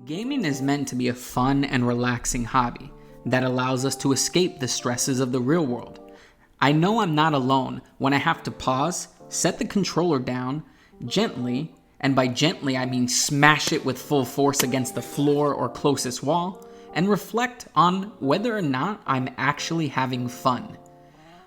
Gaming is meant to be a fun and relaxing hobby that allows us to escape the stresses of the real world. I know I'm not alone when I have to pause, set the controller down gently, and by gently I mean smash it with full force against the floor or closest wall, and reflect on whether or not I'm actually having fun.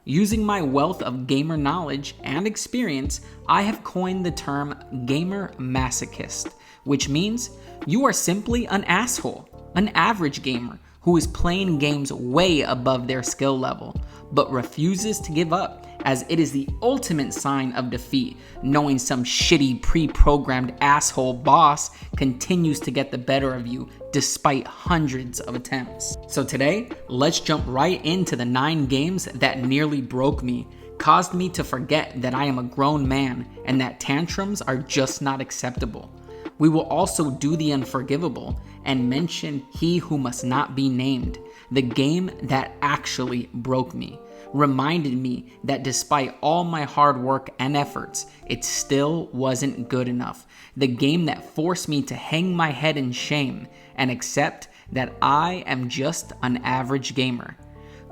Using my wealth of gamer knowledge and experience, I have coined the term gamer masochist, which means you are simply an asshole, an average gamer who is playing games way above their skill level, but refuses to give up, as it is the ultimate sign of defeat, knowing some shitty pre-programmed asshole boss continues to get the better of you despite hundreds of attempts. So today, let's jump right into the 9 games that nearly broke me, caused me to forget that I am a grown man and that tantrums are just not acceptable. We will also do the unforgivable and mention He Who Must Not Be Named, the game that actually broke me, reminded me that despite all my hard work and efforts, it still wasn't good enough. The game that forced me to hang my head in shame and accept that I am just an average gamer.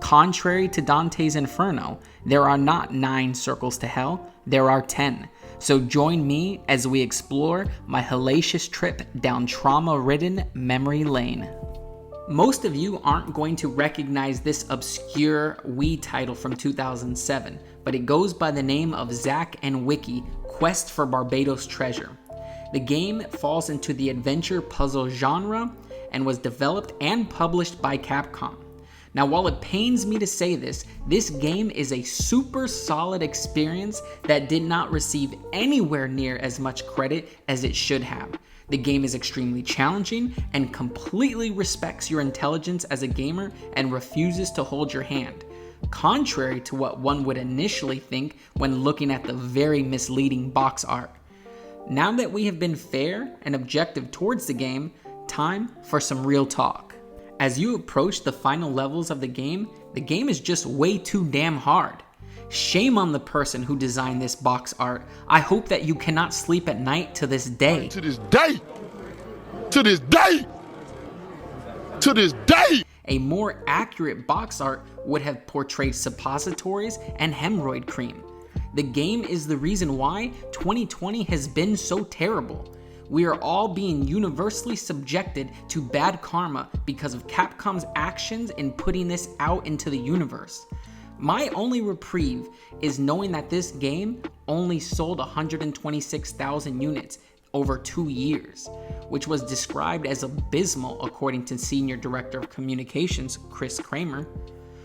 Contrary to Dante's Inferno, there are not 9 circles to hell, there are 10. So join me as we explore my hellacious trip down trauma-ridden memory lane. Most of you aren't going to recognize this obscure Wii title from 2007, but it goes by the name of Zack and Wiki: Quest for Barbados Treasure. The game falls into the adventure puzzle genre and was developed and published by Capcom. Now, while it pains me to say this game is a super solid experience that did not receive anywhere near as much credit as it should have. The game is extremely challenging and completely respects your intelligence as a gamer and refuses to hold your hand, contrary to what one would initially think when looking at the very misleading box art. Now that we have been fair and objective towards the game, time for some real talk. As you approach the final levels of the game is just way too damn hard. Shame on the person who designed this box art. I hope that you cannot sleep at night to this day. To this day! To this day! To this day! A more accurate box art would have portrayed suppositories and hemorrhoid cream. The game is the reason why 2020 has been so terrible. We are all being universally subjected to bad karma because of Capcom's actions in putting this out into the universe. My only reprieve is knowing that this game only sold 126,000 units over 2 years, which was described as abysmal according to Senior Director of Communications Chris Kramer.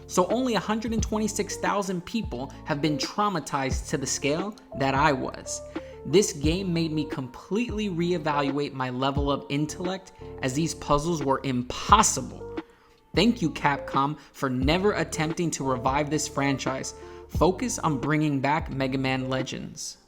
So only 126,000 people have been traumatized to the scale that I was. This game made me completely reevaluate my level of intellect, as these puzzles were impossible. Thank you, Capcom, for never attempting to revive this franchise. Focus on bringing back Mega Man Legends.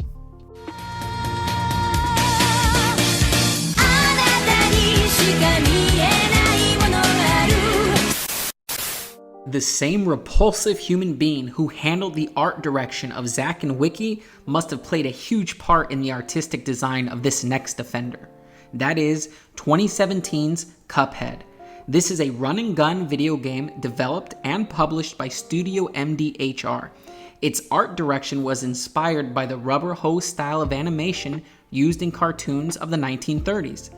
The same repulsive human being who handled the art direction of Zack and Wiki must have played a huge part in the artistic design of this next offender. That is 2017's Cuphead. This is a run-and-gun video game developed and published by Studio MDHR. Its art direction was inspired by the rubber hose style of animation used in cartoons of the 1930s.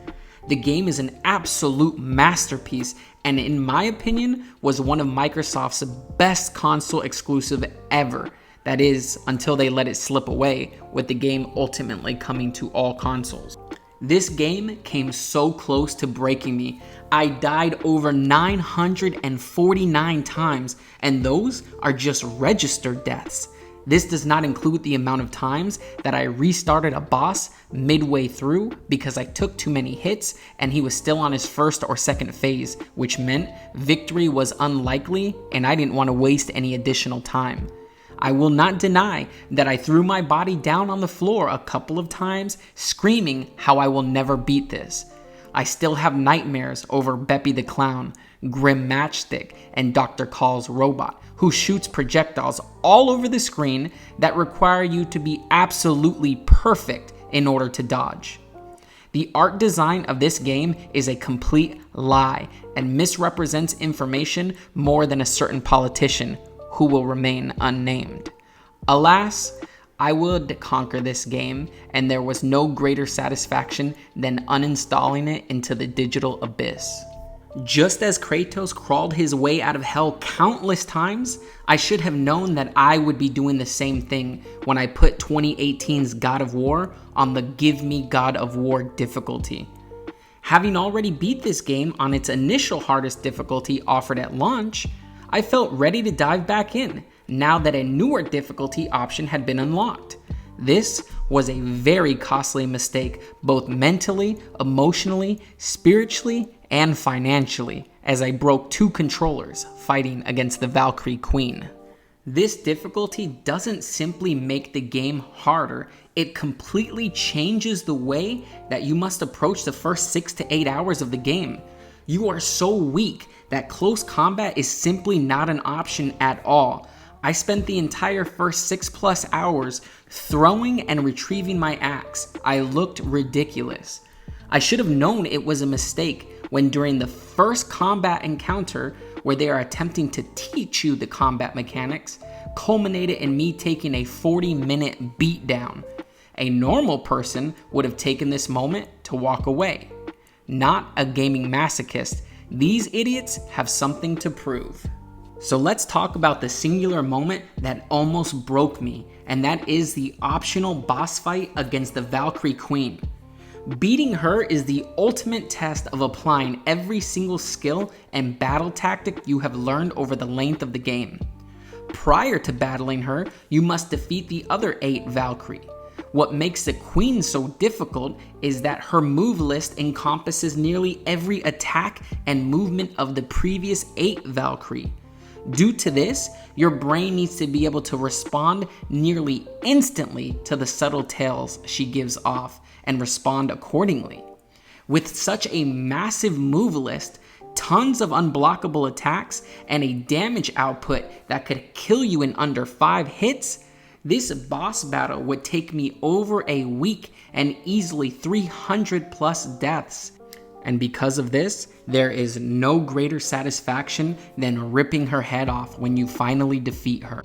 The game is an absolute masterpiece and, in my opinion, was one of Microsoft's best console exclusive ever. That is, until they let it slip away, with the game ultimately coming to all consoles. This game came so close to breaking me. I died over 949 times, and those are just registered deaths. This does not include the amount of times that I restarted a boss midway through because I took too many hits and he was still on his first or second phase, which meant victory was unlikely and I didn't want to waste any additional time. I will not deny that I threw my body down on the floor a couple of times, screaming how I will never beat this. I still have nightmares over Beppy the Clown, Grim Matchstick, and Dr. Call's robot, who shoots projectiles all over the screen that require you to be absolutely perfect in order to dodge. The art design of this game is a complete lie and misrepresents information more than a certain politician who will remain unnamed. Alas, I would conquer this game, and there was no greater satisfaction than uninstalling it into the digital abyss. Just as Kratos crawled his way out of hell countless times, I should have known that I would be doing the same thing when I put 2018's God of War on the Give Me God of War difficulty. Having already beat this game on its initial hardest difficulty offered at launch, I felt ready to dive back in, now that a newer difficulty option had been unlocked. This was a very costly mistake, both mentally, emotionally, spiritually, and financially, as I broke 2 controllers fighting against the Valkyrie Queen. This difficulty doesn't simply make the game harder, it completely changes the way that you must approach the first 6 to 8 hours of the game. You are so weak that close combat is simply not an option at all. I spent the entire first 6+ hours throwing and retrieving my axe. I looked ridiculous. I should have known it was a mistake when during the first combat encounter, where they are attempting to teach you the combat mechanics, culminated in me taking a 40-minute beatdown. A normal person would have taken this moment to walk away. Not a gaming masochist. These idiots have something to prove. So let's talk about the singular moment that almost broke me, and that is the optional boss fight against the Valkyrie Queen. Beating her is the ultimate test of applying every single skill and battle tactic you have learned over the length of the game. Prior to battling her, you must defeat the other 8 Valkyrie. What makes the Queen so difficult is that her move list encompasses nearly every attack and movement of the previous 8 Valkyrie. Due to this, your brain needs to be able to respond nearly instantly to the subtle tales she gives off and respond accordingly. With such a massive move list, tons of unblockable attacks, and a damage output that could kill you in under 5 hits, this boss battle would take me over a week and easily 300+ deaths. And because of this, there is no greater satisfaction than ripping her head off when you finally defeat her.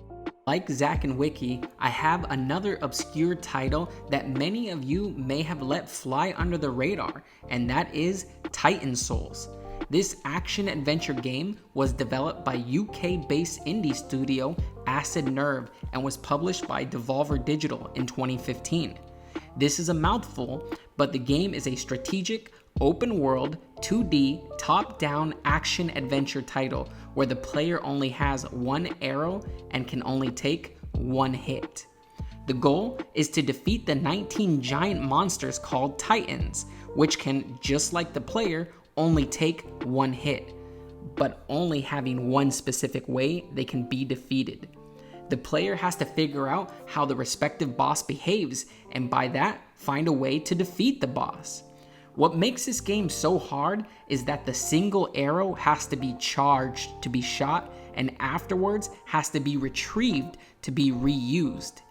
Like Zach and Wiki, I have another obscure title that many of you may have let fly under the radar, and that is Titan Souls. This action-adventure game was developed by UK-based indie studio Acid Nerve and was published by Devolver Digital in 2015. This is a mouthful, but the game is a strategic, open-world, 2D, top-down action-adventure title where the player only has 1 arrow and can only take 1 hit. The goal is to defeat the 19 giant monsters called Titans, which can, just like the player, only take 1 hit, but only having one specific way they can be defeated. The player has to figure out how the respective boss behaves, and by that, find a way to defeat the boss. What makes this game so hard is that the single arrow has to be charged to be shot, and afterwards has to be retrieved to be reused.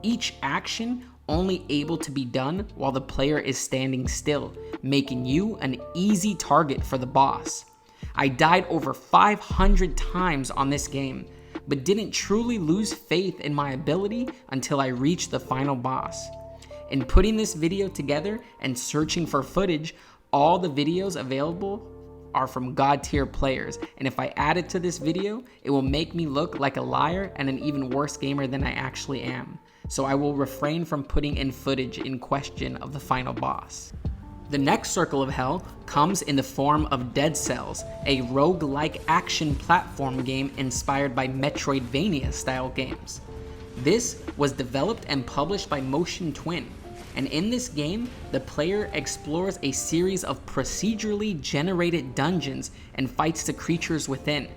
Each action only able to be done while the player is standing still, making you an easy target for the boss. I died over 500 times on this game, but didn't truly lose faith in my ability until I reached the final boss. In putting this video together and searching for footage, all the videos available are from God tier players, and if I add it to this video, it will make me look like a liar and an even worse gamer than I actually am. So I will refrain from putting in footage in question of the final boss. The next Circle of Hell comes in the form of Dead Cells, a roguelike action platform game inspired by Metroidvania style games. This was developed and published by Motion Twin, and in this game, the player explores a series of procedurally generated dungeons and fights the creatures within.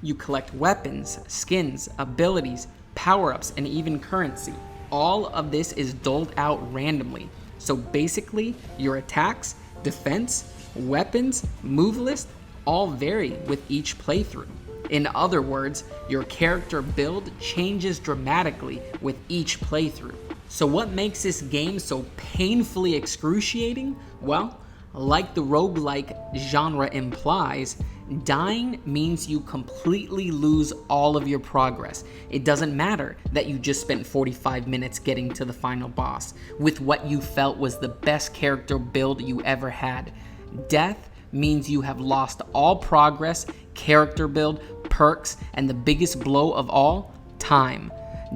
You collect weapons, skins, abilities, power-ups, and even currency. All of this is doled out randomly, so basically your attacks, defense, weapons, move list all vary with each playthrough. In other words, your character build changes dramatically with each playthrough. So what makes this game so painfully excruciating? Well, like the roguelike genre implies, dying means you completely lose all of your progress. It doesn't matter that you just spent 45 minutes getting to the final boss with what you felt was the best character build you ever had. Death means you have lost all progress, character build, perks, and the biggest blow of all, time.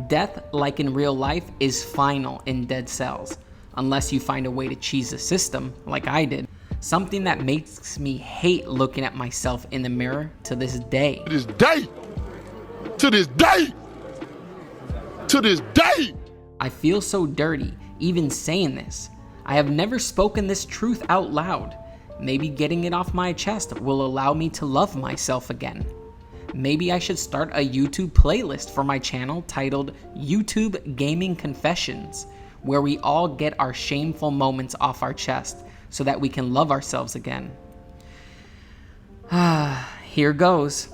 Death, like in real life, is final in Dead Cells, unless you find a way to cheese the system, like I did. Something that makes me hate looking at myself in the mirror to this day. To this day! To this day! To this day! I feel so dirty, even saying this. I have never spoken this truth out loud. Maybe getting it off my chest will allow me to love myself again. Maybe I should start a YouTube playlist for my channel titled YouTube Gaming Confessions, where we all get our shameful moments off our chest so that we can love ourselves again. Here goes.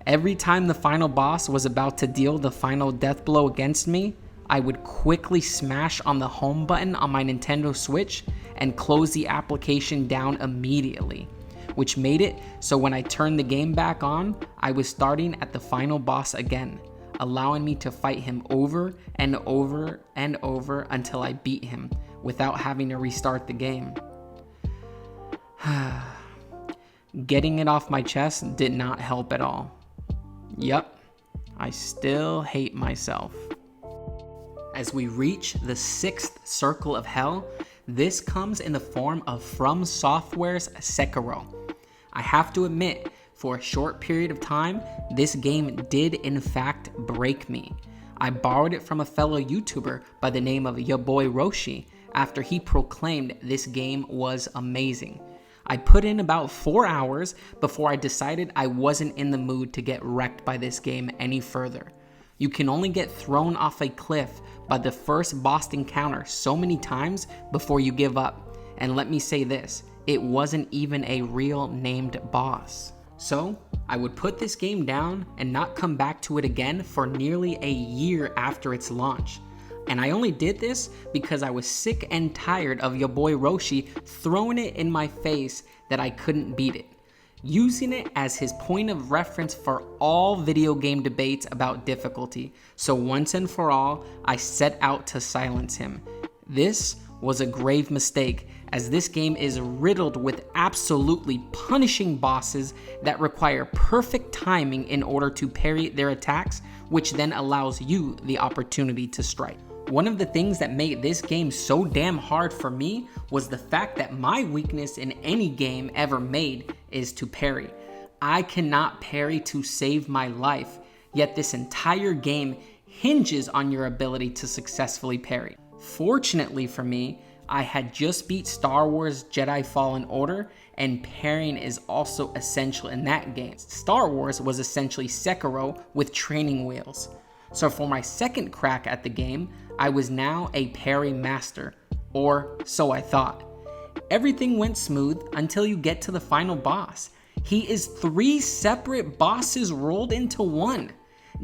Every time the final boss was about to deal the final death blow against me, I would quickly smash on the home button on my Nintendo Switch and close the application down immediately, which made it so when I turned the game back on, I was starting at the final boss again, allowing me to fight him over and over and over until I beat him without having to restart the game. Getting it off my chest did not help at all. Yup, I still hate myself. As we reach the 6th circle of hell, this comes in the form of From Software's Sekiro. I have to admit, for a short period of time, this game did in fact break me. I borrowed it from a fellow YouTuber by the name of Ya Boy Roshi after he proclaimed this game was amazing. I put in about 4 hours before I decided I wasn't in the mood to get wrecked by this game any further. You can only get thrown off a cliff by the first boss encounter so many times before you give up. And let me say this, it wasn't even a real named boss. So I would put this game down and not come back to it again for nearly a year after its launch. And I only did this because I was sick and tired of your boy Roshi throwing it in my face that I couldn't beat it, using it as his point of reference for all video game debates about difficulty. So once and for all, I set out to silence him. This was a grave mistake, as this game is riddled with absolutely punishing bosses that require perfect timing in order to parry their attacks, which then allows you the opportunity to strike. One of the things that made this game so damn hard for me was the fact that my weakness in any game ever made is to parry. I cannot parry to save my life, yet this entire game hinges on your ability to successfully parry. Fortunately for me, I had just beat Star Wars Jedi Fallen Order, and parrying is also essential in that game. Star Wars was essentially Sekiro with training wheels. So for my second crack at the game, I was now a parry master, or so I thought. Everything went smooth until you get to the final boss. He is 3 separate bosses rolled into one.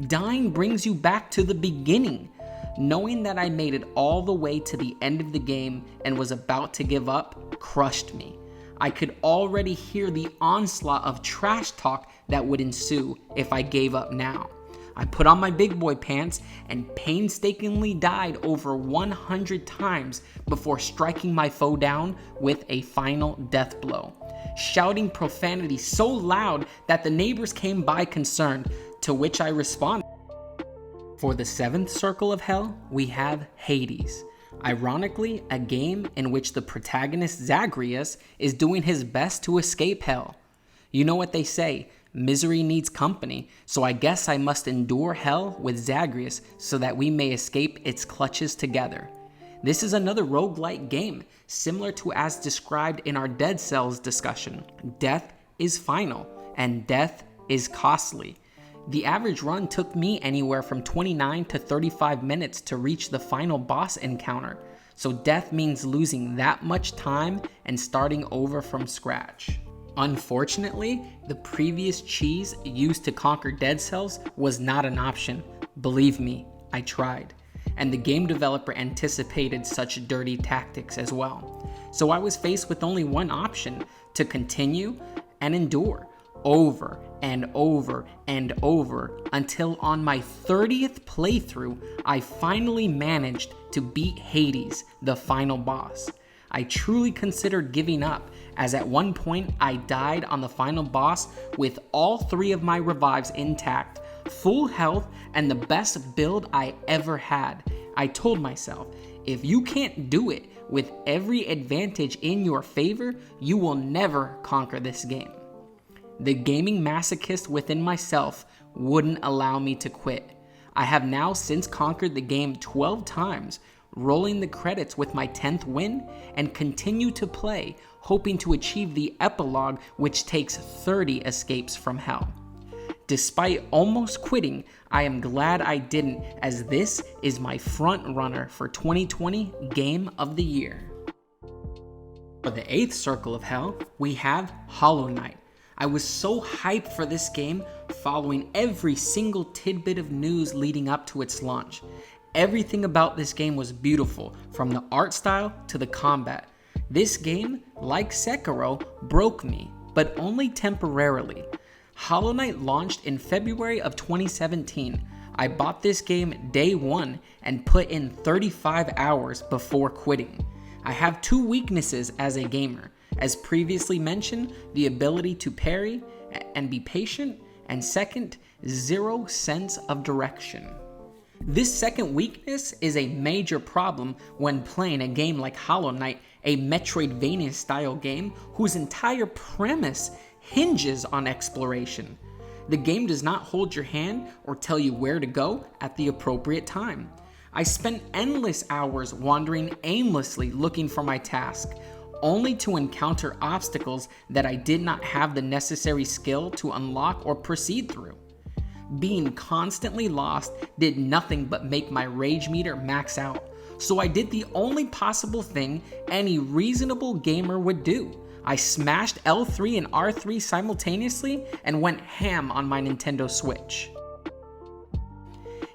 Dying brings you back to the beginning. Knowing that I made it all the way to the end of the game and was about to give up crushed me. I could already hear the onslaught of trash talk that would ensue if I gave up now. I put on my big boy pants and painstakingly died over 100 times before striking my foe down with a final death blow, shouting profanity so loud that the neighbors came by concerned, to which I responded. For the 7th circle of hell, we have Hades. Ironically, a game in which the protagonist Zagreus is doing his best to escape hell. You know what they say, misery needs company, so I guess I must endure hell with Zagreus so that we may escape its clutches together. This is another roguelike game, similar to as described in our Dead Cells discussion. Death is final, and death is costly. The average run took me anywhere from 29 to 35 minutes to reach the final boss encounter, so death means losing that much time and starting over from scratch. Unfortunately, the previous cheese used to conquer Dead Cells was not an option. Believe me, I tried. and the game developer anticipated such dirty tactics as well. So I was faced with only one option: to continue and endure over and over and over until on my 30th playthrough, I finally managed to beat Hades, the final boss. I truly considered giving up, as at one point I died on the final boss with all 3 of my revives intact, full health, and the best build I ever had. I told myself, if you can't do it with every advantage in your favor, you will never conquer this game. The gaming masochist within myself wouldn't allow me to quit. I have now since conquered the game 12 times, rolling the credits with my 10th win, and continue to play, hoping to achieve the epilogue, which takes 30 escapes from hell. Despite almost quitting, I am glad I didn't, as this is my front runner for 2020 Game of the Year. For the 8th circle of hell, we have Hollow Knight. I was so hyped for this game, following every single tidbit of news leading up to its launch. Everything about this game was beautiful, from the art style to the combat. This game, like Sekiro, broke me, but only temporarily. Hollow Knight launched in February of 2017. I bought this game day one and put in 35 hours before quitting. I have 2 weaknesses as a gamer. As previously mentioned, the ability to parry and be patient, and second, 0 sense of direction. This second weakness is a major problem when playing a game like Hollow Knight, a Metroidvania style game whose entire premise hinges on exploration. The game does not hold your hand or tell you where to go at the appropriate time. I spent endless hours wandering aimlessly looking for my task, only to encounter obstacles that I did not have the necessary skill to unlock or proceed through. Being constantly lost did nothing but make my rage meter max out, so I did the only possible thing any reasonable gamer would do. I smashed L3 and R3 simultaneously and went ham on my Nintendo Switch.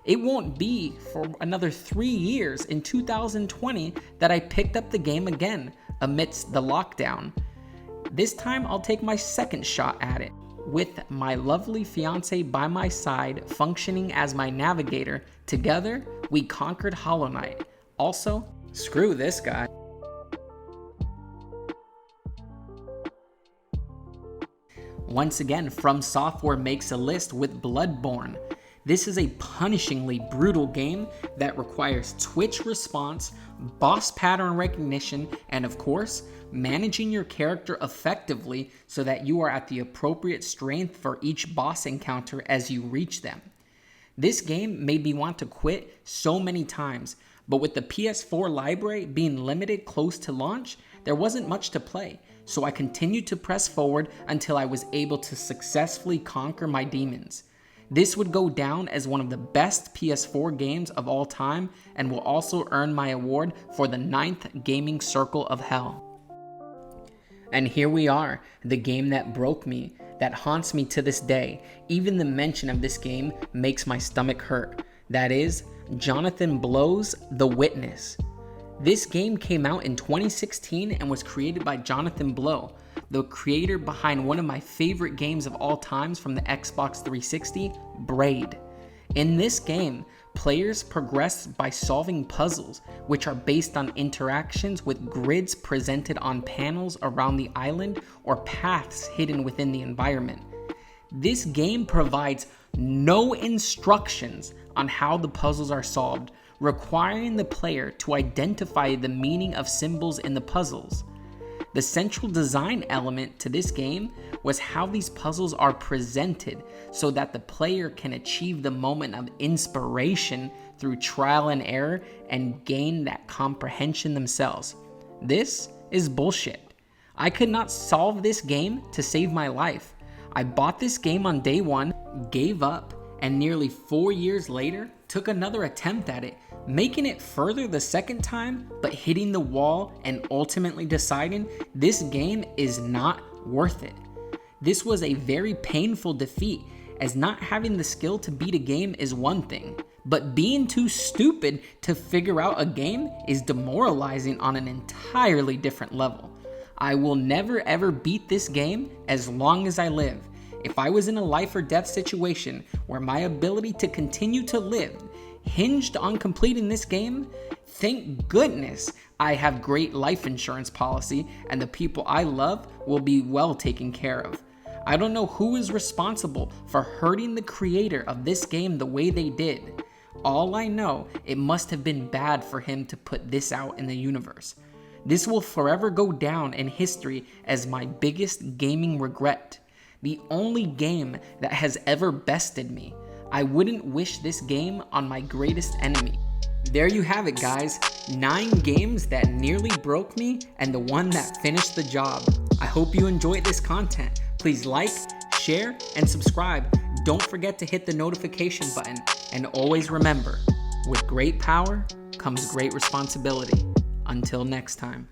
It won't be for another 3 years in 2020 that I picked up the game again amidst the lockdown. This time I'll take my second shot at it, with my lovely fiance by my side functioning as my navigator. Together, we conquered Hollow Knight. Also, screw this guy. Once again, From Software makes a list with Bloodborne. This is a punishingly brutal game that requires twitch response, boss pattern recognition, and of course, managing your character effectively so that you are at the appropriate strength for each boss encounter as you reach them. This game made me want to quit so many times, but with the PS4 library being limited close to launch, there wasn't much to play, so I continued to press forward until I was able to successfully conquer my demons. This would go down as one of the best PS4 games of all time and will also earn my award for the 9th Gaming Circle of Hell. And here we are, the game that broke me, that haunts me to this day. Even the mention of this game makes my stomach hurt. That is, Jonathan Blow's The Witness. This game came out in 2016 and was created by Jonathan Blow, the creator behind one of my favorite games of all times from the Xbox 360, Braid. In this game, players progress by solving puzzles, which are based on interactions with grids presented on panels around the island or paths hidden within the environment. This game provides no instructions on how the puzzles are solved, requiring the player to identify the meaning of symbols in the puzzles. The central design element to this game was how these puzzles are presented so that the player can achieve the moment of inspiration through trial and error and gain that comprehension themselves. This is bullshit. I could not solve this game to save my life. I bought this game on day one, gave up, and nearly 4 years later took another attempt at it, making it further the second time, but hitting the wall and ultimately deciding this game is not worth it. This was a very painful defeat, as not having the skill to beat a game is one thing, but being too stupid to figure out a game is demoralizing on an entirely different level. I will never ever beat this game as long as I live. If I was in a life or death situation where my ability to continue to live hinged on completing this game, thank goodness I have great life insurance policy and the people I love will be well taken care of. I don't know who is responsible for hurting the creator of this game the way they did. All I know, it must have been bad for him to put this out in the universe. This will forever go down in history as my biggest gaming regret. The only game that has ever bested me. I wouldn't wish this game on my greatest enemy. There you have it, guys. 9 games that nearly broke me and the one that finished the job. I hope you enjoyed this content. Please like, share, and subscribe. Don't forget to hit the notification button. And always remember, with great power comes great responsibility. Until next time.